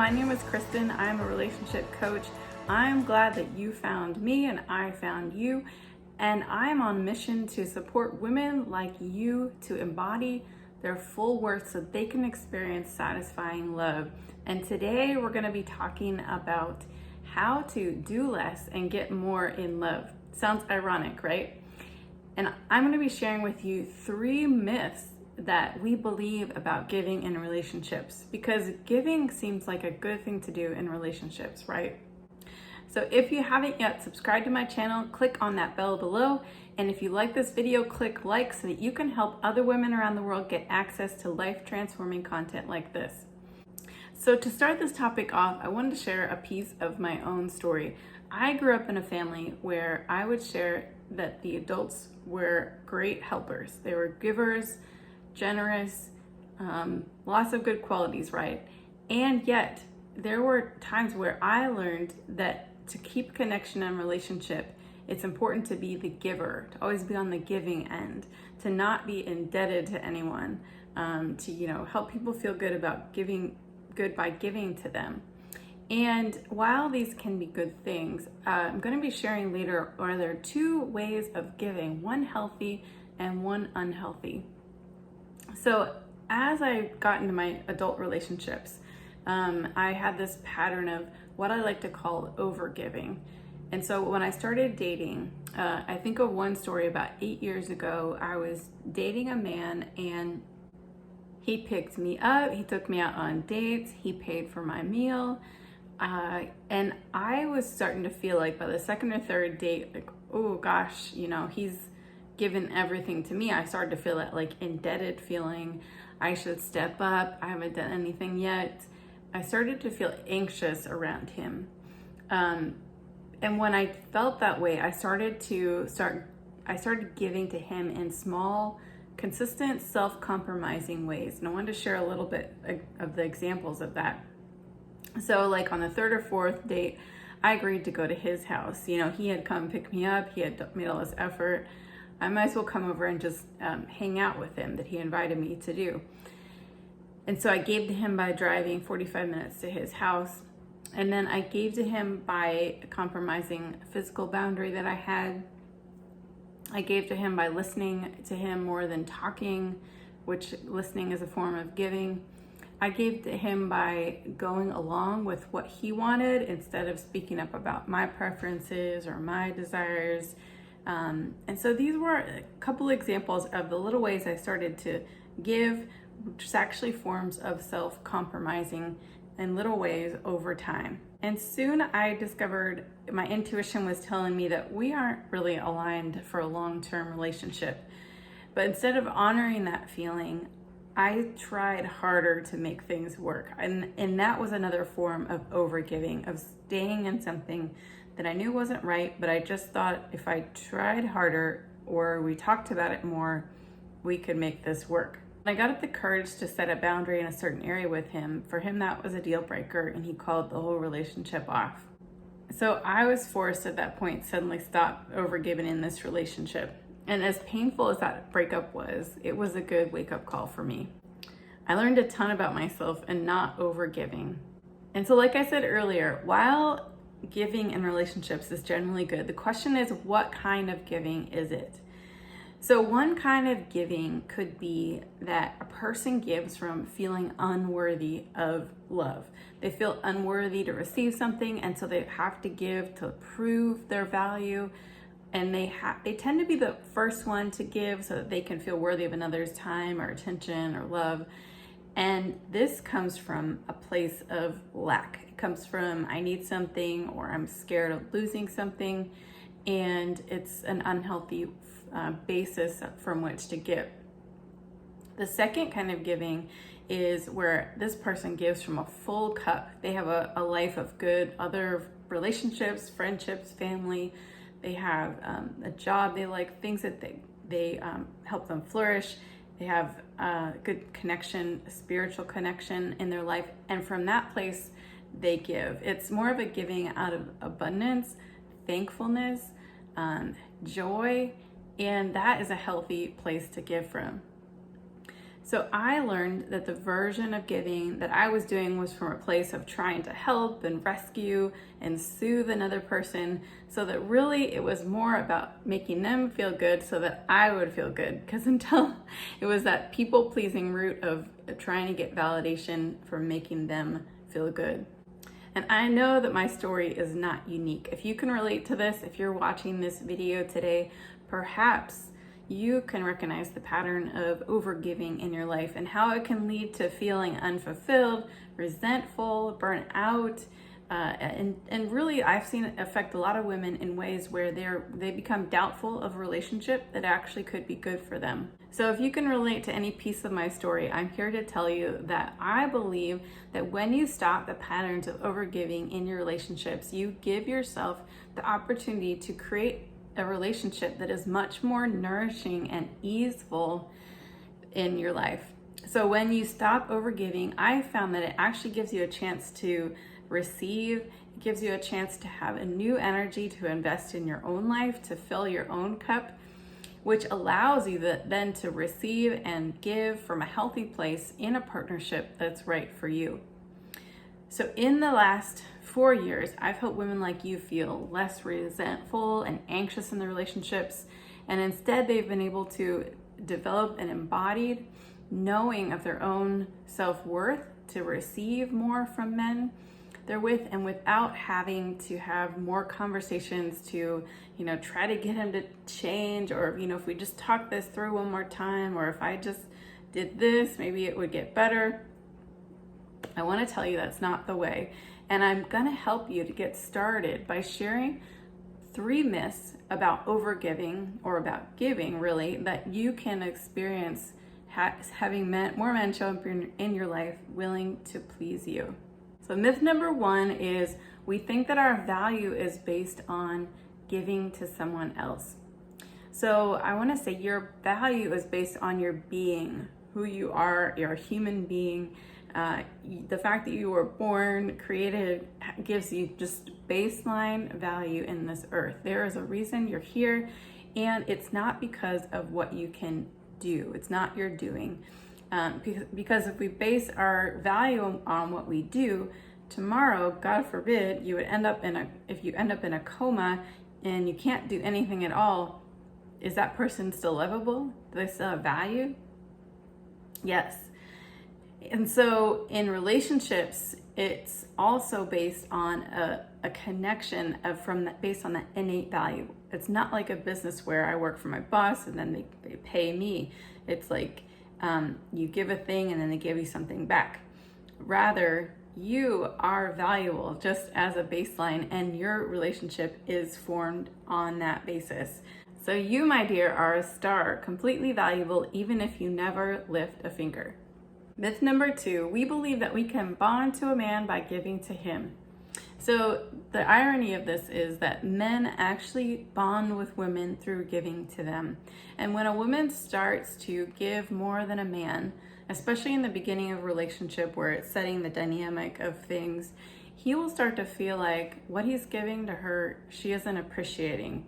my name is Kristen. I'm a relationship coach. I'm glad that you found me and I found you. And I'm on a mission to support women like you to embody their full worth so they can experience satisfying love. And today we're going to be talking about how to do less and get more in love. Sounds ironic, right? And I'm going to be sharing with you 3 myths that we believe about giving in relationships, because giving seems like a good thing to do in relationships, right? So if you haven't yet subscribed to my channel, click on that bell below. And if you like this video, click like so that you can help other women around the world get access to life-transforming content like this. So to start this topic off, I wanted to share a piece of my own story. I grew up in a family where I would share that the adults were great helpers. They were givers, generous, lots of good qualities, right? And yet there were times where I learned that to keep connection and relationship, it's important to be the giver, to always be on the giving end, to not be indebted to anyone, to help people feel good about giving good by giving to them. And while these can be good things, I'm going to be sharing later, are there 2 ways of giving, one healthy and one unhealthy. So as I got into my adult relationships, I had this pattern of what I like to call overgiving. And so when I started dating, I think of one story about 8 years ago. I was dating a man and he picked me up, he took me out on dates, he paid for my meal. And I was starting to feel like by the 2nd or 3rd date, like, oh gosh, he's given everything to me. I started to feel that like indebted feeling. I should step up. I haven't done anything yet. I started to feel anxious around him. And when I felt that way, I started giving to him in small, consistent, self-compromising ways. And I wanted to share a little bit of the examples of that. So like on the 3rd or 4th date, I agreed to go to his house. He had come pick me up. He had made all this effort. I might as well come over and just hang out with him that he invited me to do. And so I gave to him by driving 45 minutes to his house. And then I gave to him by compromising a physical boundary that I had. I gave to him by listening to him more than talking, which listening is a form of giving. I gave to him by going along with what he wanted instead of speaking up about my preferences or my desires. And so these were a couple examples of the little ways I started to give, which is actually forms of self-compromising in little ways over time. And soon I discovered my intuition was telling me that we aren't really aligned for a long-term relationship. But instead of honoring that feeling, I tried harder to make things work. And that was another form of overgiving, of staying in something that I knew wasn't right, but I just thought if I tried harder or we talked about it more, we could make this work. I got up the courage to set a boundary in a certain area with him. For him, that was a deal breaker, and he called the whole relationship off. So I was forced at that point suddenly stop overgiving in this relationship. And as painful as that breakup was, it was a good wake-up call for me. I learned a ton about myself and not overgiving. And so like I said earlier, while giving in relationships is generally good, the question is, what kind of giving is it? So one kind of giving could be that a person gives from feeling unworthy of love. They feel unworthy to receive something, and so they have to give to prove their value. And they tend to be the first one to give so that they can feel worthy of another's time or attention or love. And this comes from a place of lack. It comes from, I need something, or I'm scared of losing something. And it's an unhealthy basis from which to give. The second kind of giving is where this person gives from a full cup. They have a life of good other relationships, friendships, family. They have a job they like, things that they help them flourish. They have a good connection, a spiritual connection in their life. And from that place, they give. It's more of a giving out of abundance, thankfulness, joy, and that is a healthy place to give from. So I learned that the version of giving that I was doing was from a place of trying to help and rescue and soothe another person, so that really it was more about making them feel good so that I would feel good. Because until it was that people pleasing route of trying to get validation for making them feel good. And I know that my story is not unique. If you can relate to this, if you're watching this video today, perhaps you can recognize the pattern of overgiving in your life and how it can lead to feeling unfulfilled, resentful, burnt out, and really I've seen it affect a lot of women in ways where they become doubtful of a relationship that actually could be good for them. So if you can relate to any piece of my story, I'm here to tell you that I believe that when you stop the patterns of overgiving in your relationships, you give yourself the opportunity to create a relationship that is much more nourishing and easeful in your life. So when you stop overgiving, I found that it actually gives you a chance to receive. It gives you a chance to have a new energy to invest in your own life, to fill your own cup, which allows you then to receive and give from a healthy place in a partnership that's right for you. So in the last 4 years, I've helped women like you feel less resentful and anxious in their relationships, and instead they've been able to develop an embodied knowing of their own self-worth to receive more from men they're with, and without having to have more conversations to, try to get him to change, or, if we just talk this through one more time, or if I just did this, maybe it would get better. I want to tell you that's not the way. And I'm going to help you to get started by sharing 3 myths about overgiving, or about giving really, that you can experience having more men show up in your life willing to please you. So myth number 1 is we think that our value is based on giving to someone else. So I want to say your value is based on your being, who you are. You're a human being. The fact that you were born, created, gives you just baseline value in this earth. There is a reason you're here, and it's not because of what you can do. It's not your doing. Because if we base our value on what we do, tomorrow, God forbid, if you end up in a coma and you can't do anything at all, is that person still livable? Do they still have value? Yes. And so in relationships, it's also based on a connection based on that innate value. It's not like a business where I work for my boss and then they pay me. It's like you give a thing and then they give you something back. Rather, you are valuable just as a baseline, and your relationship is formed on that basis. So you, my dear, are a star, completely valuable even if you never lift a finger. Myth number 2, we believe that we can bond to a man by giving to him. So the irony of this is that men actually bond with women through giving to them. And when a woman starts to give more than a man, especially in the beginning of a relationship where it's setting the dynamic of things, he will start to feel like what he's giving to her, she isn't appreciating.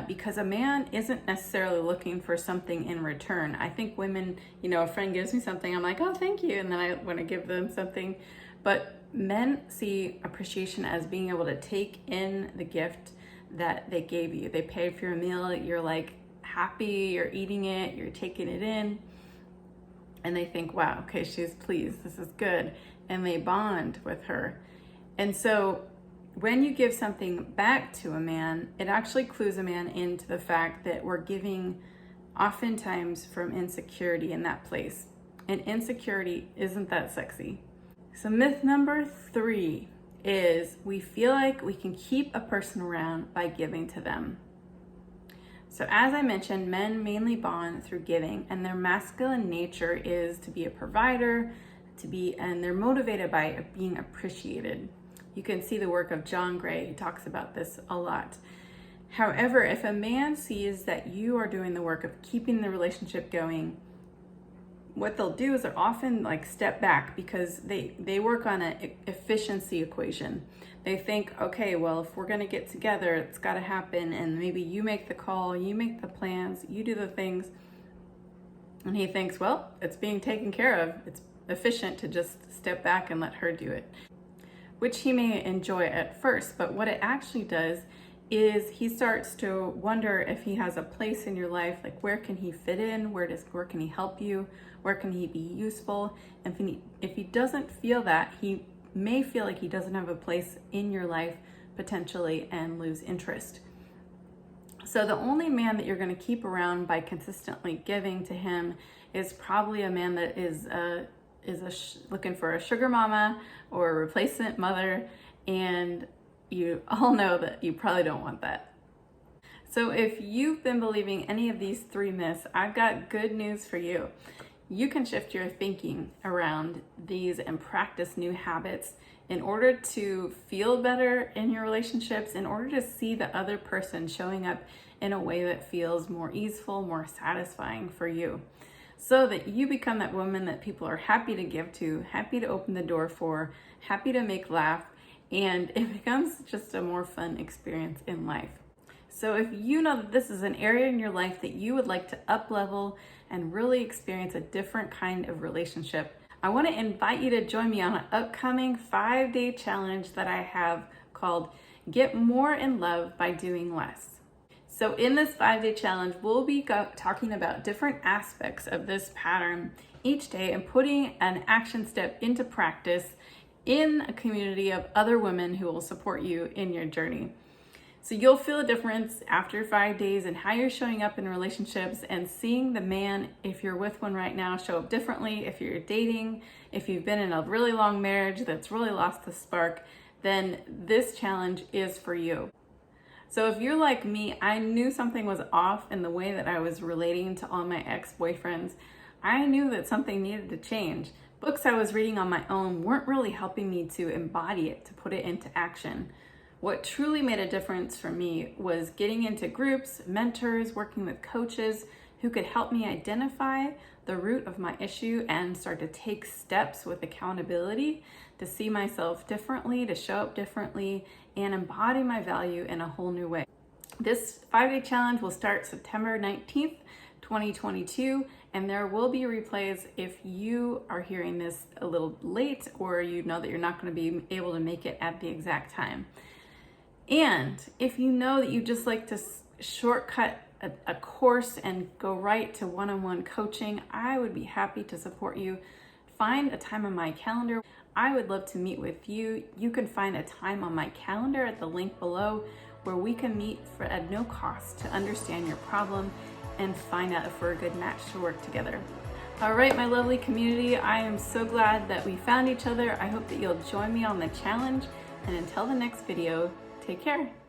Because a man isn't necessarily looking for something in return. I think women, a friend gives me something, I'm like, oh, thank you. And then I want to give them something. But men see appreciation as being able to take in the gift that they gave you. They paid for your meal, you're like happy, you're eating it, you're taking it in. And they think, wow, okay, she's pleased, this is good. And they bond with her. And so when you give something back to a man, it actually clues a man into the fact that we're giving oftentimes from insecurity in that place. And insecurity isn't that sexy. So myth number 3 is we feel like we can keep a person around by giving to them. So as I mentioned, men mainly bond through giving, and their masculine nature is to be a provider, and they're motivated by being appreciated. You can see the work of John Gray. He talks about this a lot. However, if a man sees that you are doing the work of keeping the relationship going, what they'll do is they'll often step back because they work on an efficiency equation. They think, okay, well, if we're gonna get together, it's gotta happen, and maybe you make the call, you make the plans, you do the things, And he thinks, well, it's being taken care of. It's efficient to just step back and let her do it, which he may enjoy at first. But what it actually does is he starts to wonder if he has a place in your life, like where can he fit in, where can he help you, where can he be useful. And if he doesn't feel that, he may feel like he doesn't have a place in your life potentially and lose interest. So the only man that you're going to keep around by consistently giving to him is probably a man that is looking for a sugar mama or a replacement mother, and you all know that you probably don't want that. So if you've been believing any of these 3 myths, I've got good news for you. You can shift your thinking around these and practice new habits in order to feel better in your relationships, in order to see the other person showing up in a way that feels more easeful, more satisfying for you, so that you become that woman that people are happy to give to, happy to open the door for, happy to make laugh, and it becomes just a more fun experience in life. So if you know that this is an area in your life that you would like to up-level and really experience a different kind of relationship, I want to invite you to join me on an upcoming 5-day challenge that I have called Get More in Love by Doing Less. So in this 5-day challenge, we'll be talking about different aspects of this pattern each day and putting an action step into practice in a community of other women who will support you in your journey. So you'll feel a difference after 5 days in how you're showing up in relationships and seeing the man, if you're with one right now, show up differently. If you're dating, if you've been in a really long marriage that's really lost the spark, then this challenge is for you. So if you're like me, I knew something was off in the way that I was relating to all my ex-boyfriends. I knew that something needed to change. Books I was reading on my own weren't really helping me to embody it, to put it into action. What truly made a difference for me was getting into groups, mentors, working with coaches who could help me identify the root of my issue and start to take steps with accountability to see myself differently, to show up differently, and embody my value in a whole new way. This 5-day challenge will start September 19th, 2022, and there will be replays if you are hearing this a little late or you know that you're not going to be able to make it at the exact time. And if you know that you just like to shortcut a course and go right to one-on-one coaching, I would be happy to support you. Find a time on my calendar. I would love to meet with you. You can find a time on my calendar at the link below where we can meet at no cost to understand your problem and find out if we're a good match to work together. All right, my lovely community, I am so glad that we found each other. I hope that you'll join me on the challenge, and until the next video, take care.